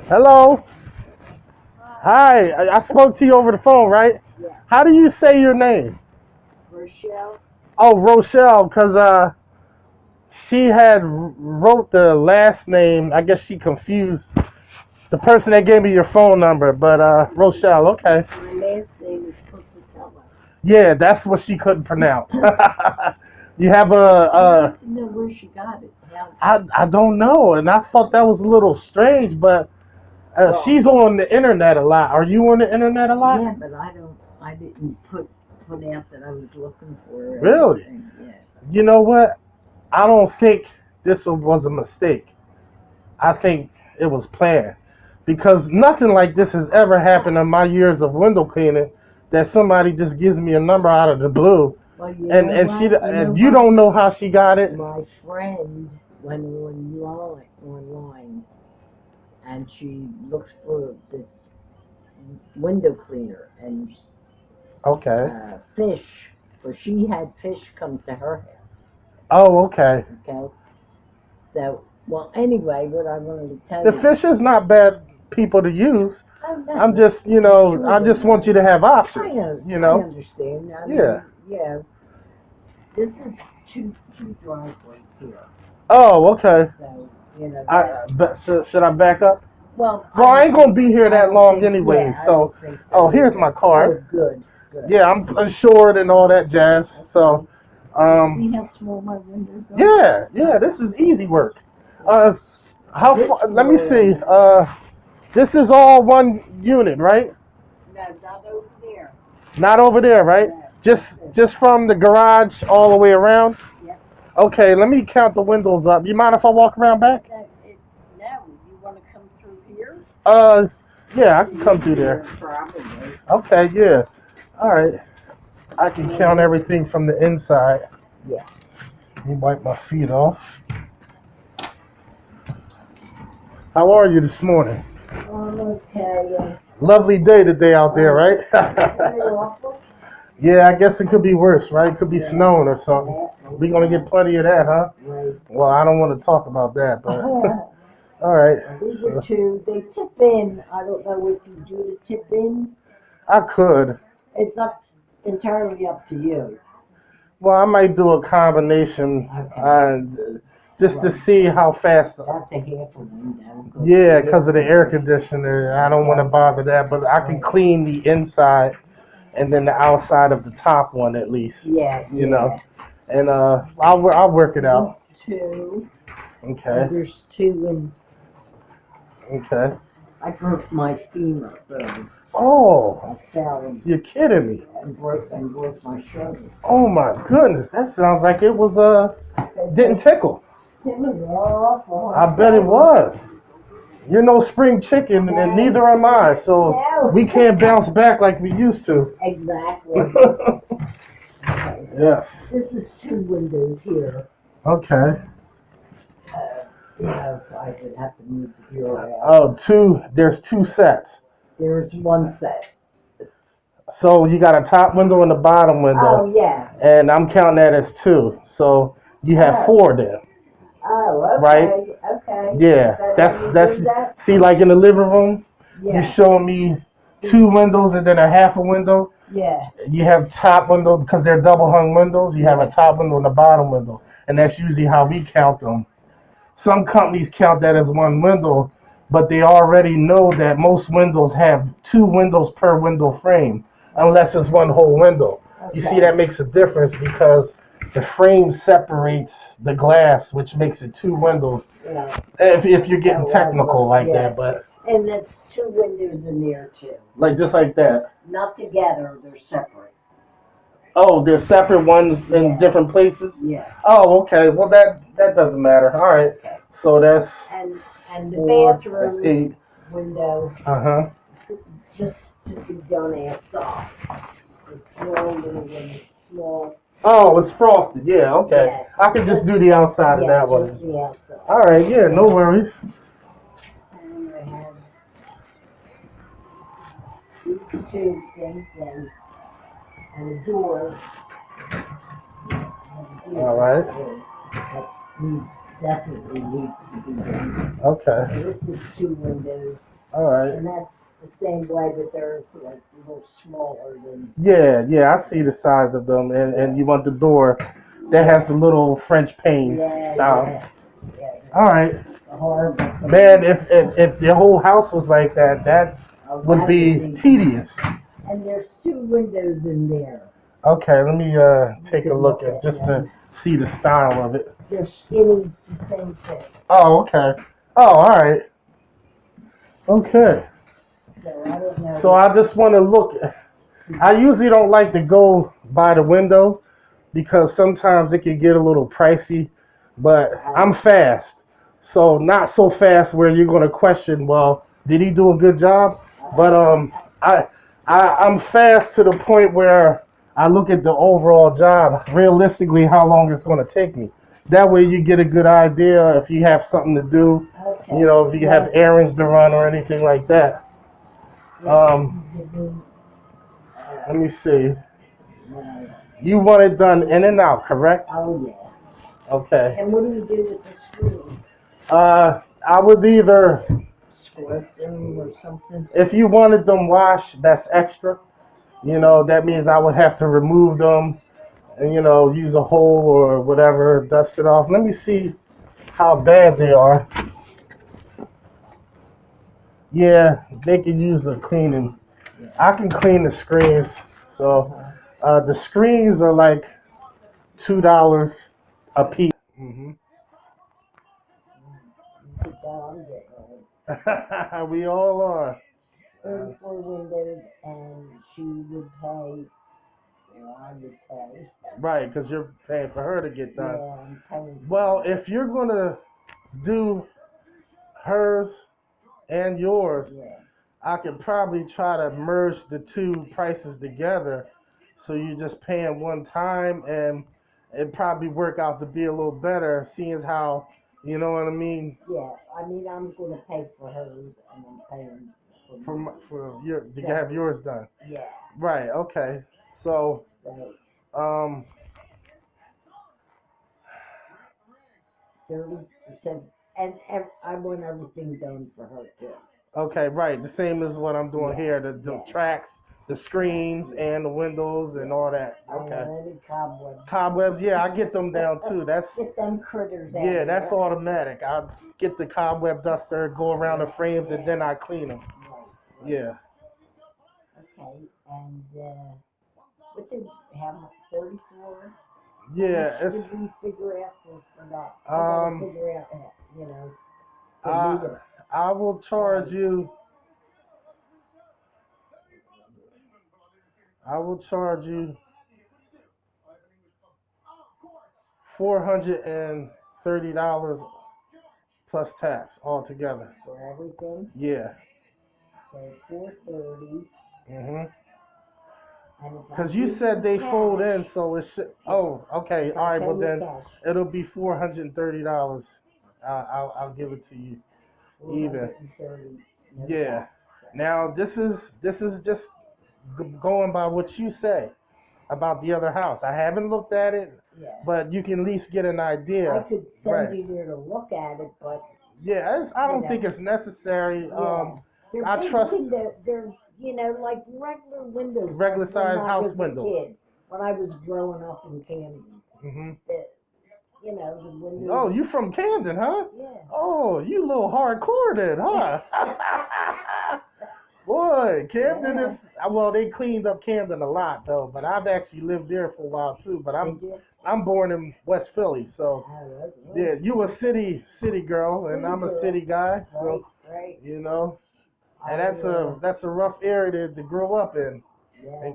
Hello. Hi. I spoke to you over the phone, right? Yeah. How do you say your name? Rochelle? Oh, Rochelle, because she had wrote the last name. I guess she confused the person that gave me your phone number. But Rochelle, okay. My last name is Pulsatella. Yeah, that's what she couldn't pronounce. You have I'd like to know where she got it. I don't know, and I thought that was a little strange, but she's on the internet a lot. Are you on the internet a lot? Yeah, but I didn't put out that I was looking for her. Really? Yeah. You know what? I don't think this was a mistake. I think it was planned because nothing like this has ever happened in my years of window cleaning. That somebody just gives me a number out of the blue, Well, and you don't know how she got it. My friend went online and she looked for this window cleaner and Okay. fish, or she had fish come to her house. Oh, okay. Okay. So, well, anyway, what I wanted to tell The you. fish is not bad people to use. I'm just, I just want you to have options. I understand. Yeah. Yeah. This is two driveways here. Oh, okay. So, But should I back up? Well, I ain't gonna be here that long anyway. So, here's my card. Oh, good. Yeah, I'm insured and all that jazz. So, see how small my windows are? Yeah. This is easy work. How far? Let me see. This is all one unit, right? No, not over there. Not over there, right? No. Just from the garage all the way around. Yep. Okay, let me count the windows up. You mind if I walk around back? No, you want to come through here? Yeah, I can come through there. Probably. Okay, yeah. All right. I can count everything from the inside. Yeah. Let me wipe my feet off. How are you this morning? Okay. Lovely day today out there, right? Yeah, I guess it could be worse, right? It could be snowing or something. We're going to get plenty of that, huh? Right. Well, I don't want to talk about that, but all right. These are two. They tip in. I don't know what you do to tip in. I could. It's entirely up to you. Well, I might do a combination just to see how fast. That's a half a window. Yeah, because of the air conditioner. I don't want to bother that, but I can clean the inside and then the outside of the top one at least. Yeah. You know, and I'll work it out. There's two. Okay. There's two Okay. I broke my femur bone. Oh, I fell you're kidding me. and broke my shoulder. Oh my goodness, that sounds like it was didn't tickle. It was awful. I bet it was. You're no spring chicken, and neither am I, so we can't bounce back like we used to. Exactly. Okay. Yes. This is two windows here. Okay. I would have to move the bureau out. Oh, two. There's two sets. There's one set. So you got a top window and a bottom window. Oh, yeah. And I'm counting that as two. So you have four then. Oh, okay. Right? Okay. Yeah. That's that? See, like in the living room, Yeah. you show me two windows and then a half a window. Yeah. You have top window because they're double hung windows. You have a top window and a bottom window, and that's usually how we count them. Some companies count that as one window, but they already know that most windows have two windows per window frame, unless it's one whole window. Okay. You see, that makes a difference because the frame separates the glass, which makes it two windows. Yeah. If you're getting technical like that, but. And that's two windows in there too. Like just like that. Not together, they're separate. Oh, they're separate ones in different places? Yeah. Oh, okay. Well, that doesn't matter. All right. Okay. So that's and the bathroom that's 8 window. Just to be done outside. The small little one, small. Oh, it's frosted. Yeah. Okay. Yeah, I can just do the outside of that one. Just the outside. All right. Yeah. No worries. And I have these two things and a door. All right. That definitely needs to be done. Okay. And this is two windows. All right. And that's the same way that they're like a little smaller than. Yeah, I see the size of them, and you want the door that has the little French panes style. Yeah. All right, Hard. man. If the whole house was like that, that would be tedious. And there's 2 windows in there. Okay, let me take a look at just to see the style of it. They're skinny, the same thing. Oh, okay. Oh, all right. Okay. So I don't know. So I just want to look. I usually don't like to go by the window because sometimes it can get a little pricey, but I'm fast. So not so fast where you're going to question, well, did he do a good job? But I'm fast to the point where I look at the overall job, realistically how long it's going to take me. That way you get a good idea if you have something to do, you know, if you have errands to run or anything like that. Let me see. You want it done in and out, correct? Oh, yeah. Okay. And what do you do with the screws? I would either, Squirt them or something? if you wanted them washed, that's extra. You know, that means I would have to remove them and, you know, use a hole or whatever, dust it off. Let me see how bad they are. Yeah, they could use a cleaning. I can clean the screens. So the screens are like $2 a piece. We all are. 34 windows, and she would pay, or I would pay. Right, because you're paying for her to get done. Yeah, I'm paying for Well, it. if you're going to do hers and yours, Yeah. I could probably try to merge the 2 prices together so you're just paying one time and it probably work out to be a little better, seeing as how, you know what I mean? Yeah, I mean, I'm going to pay for hers and then paying for mine. For your to have yours done. Yeah. Right, okay. So, So um, 30%, I want everything done for her too. okay, right. The same as what I'm doing here. The tracks, the screens, and the windows and all that. I don't Okay. want any cobwebs. Cobwebs, yeah, I get them down too. That's Get them critters out. yeah, that's there. automatic. I get the cobweb duster, go around the frames, and then I clean them. Right. Yeah. Okay, and what did how much? 34. Yeah, How much it's did we figure out for that? I gotta figure out that, you know. For me to, I will charge you. I will charge you $430 plus tax altogether. for everything. Yeah. So 430. Mhm. And if I Because you give said they cash, fold in, so it should. Oh, okay. if All I right. pay Well you then, cash, it'll be $430. I'll give it to you. Even. 430. No Yeah. tax. Now this is just going by what you say about the other house. I haven't looked at it, Yeah. but you can at least get an idea. I could send Right. you there to look at it, but Yeah, I don't know. think it's necessary. yeah, they're I big trust window. They're like regular windows, regular like size when I house was a windows. kid, when I was growing up in Camden. Hmm. The, the windows. Oh, you from Camden, huh? Yeah. Oh, you a little hardcore then, huh? Boy, Camden Yeah. is well. They cleaned up Camden a lot though, but I've actually lived there for a while too. But I'm born in West Philly, so yeah, you a city girl, and I'm a city guy, so right. you know, and that's a rough area to grow up in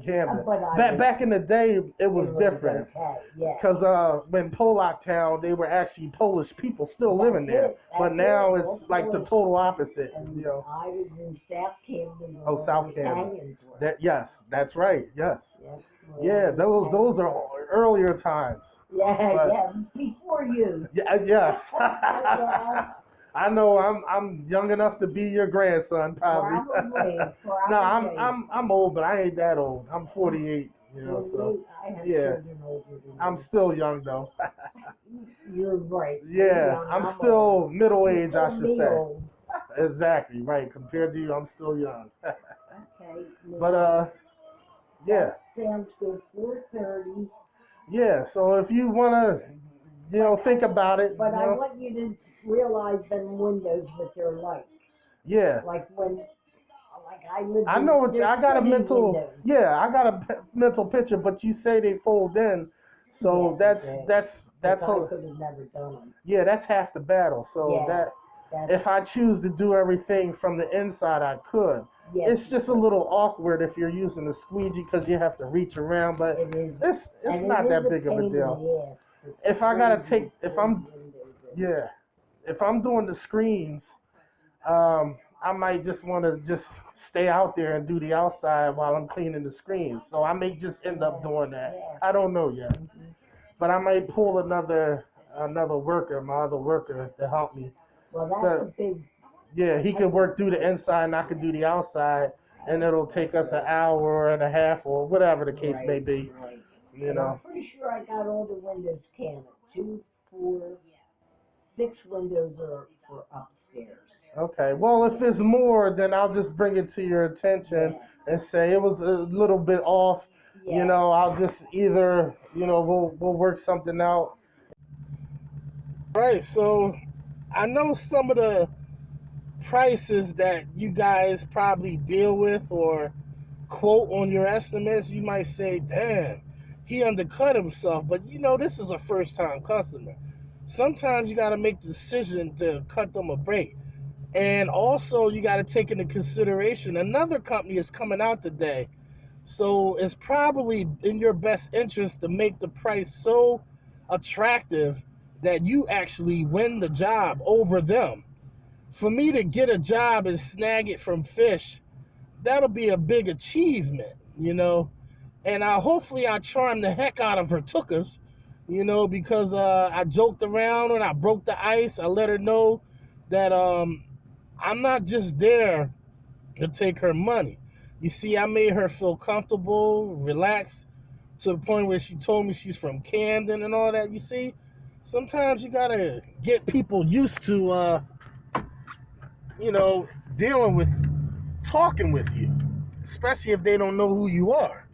Camden. But Back in the day, it was different. Okay. Yeah. Because when Pollock Town, they were actually Polish people still living there. But now it's like the total opposite. And you know. I was in South Camden. Oh, South the Camden. Italians were. Yes, that's right. Yes. Yep. Yeah, those are earlier times. Yeah, before you. Yeah, yes. Yeah. I know I'm young enough to be your grandson, probably. Probably. No, I'm old, but I ain't that old. I'm 48. You know, so I have yeah. children older than I'm you. still young though. You're right. Yeah, I'm still middle age, I should say. Old. exactly, right. Compared to you, I'm still young. Okay. But Now, yeah, that sounds good. 4:30. yeah. So if you wanna, think about it, But I want you to realize them windows what they're like. yeah. Like when, like I lived I in, know what they're I got a city mental. windows. Yeah, I got a mental picture. But you say they fold in, so Yeah, that's they that's because that's I a could have never done them. yeah. That's half the battle. So Yeah, that if I that's choose to do everything from the inside, I could. yes, It's you just a could. little awkward if you're using the squeegee because you have to reach around. But It is, it's and it not is that a big of a pain in deal. the ass to If I throw gotta these take, if big I'm windows in. yeah, if I'm doing the screens, I might just want to just stay out there and do the outside while I'm cleaning the screens. So I may just end up doing that. Yeah. I don't know yet, Mhm. but I might pull another worker, my other worker, to help me. Well, that's a The, big. yeah, he could That's work through the inside and I could do the outside, and it'll take us an hour and a half or whatever the case may Right, be. right. You And I'm know. pretty sure I got all the windows counted. 2, 4, 6 windows are for upstairs. Okay. Well, if it's more, then I'll just bring it to your attention Yeah. and say it was a little bit off. Yeah. I'll just either, we'll work something out. Right. So I know some of the prices that you guys probably deal with or quote on your estimates. You might say, "Damn, he undercut himself." But this is a first-time customer. Sometimes you got to make the decision to cut them a break. And also, you got to take into consideration another company is coming out today. So it's probably in your best interest to make the price so attractive that you actually win the job over them. For me to get a job and snag it from Fish, that'll be a big achievement. And hopefully I charm the heck out of her tookers, because I joked around and I broke the ice. I let her know that I'm not just there to take her money. You see, I made her feel comfortable, relaxed, to the point where she told me she's from Camden and all that. You see, sometimes you gotta get people used to, dealing with, talking with you, especially if they don't know who you are.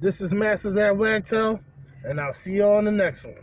This is Masters at Wagtail, and I'll see you on the next one.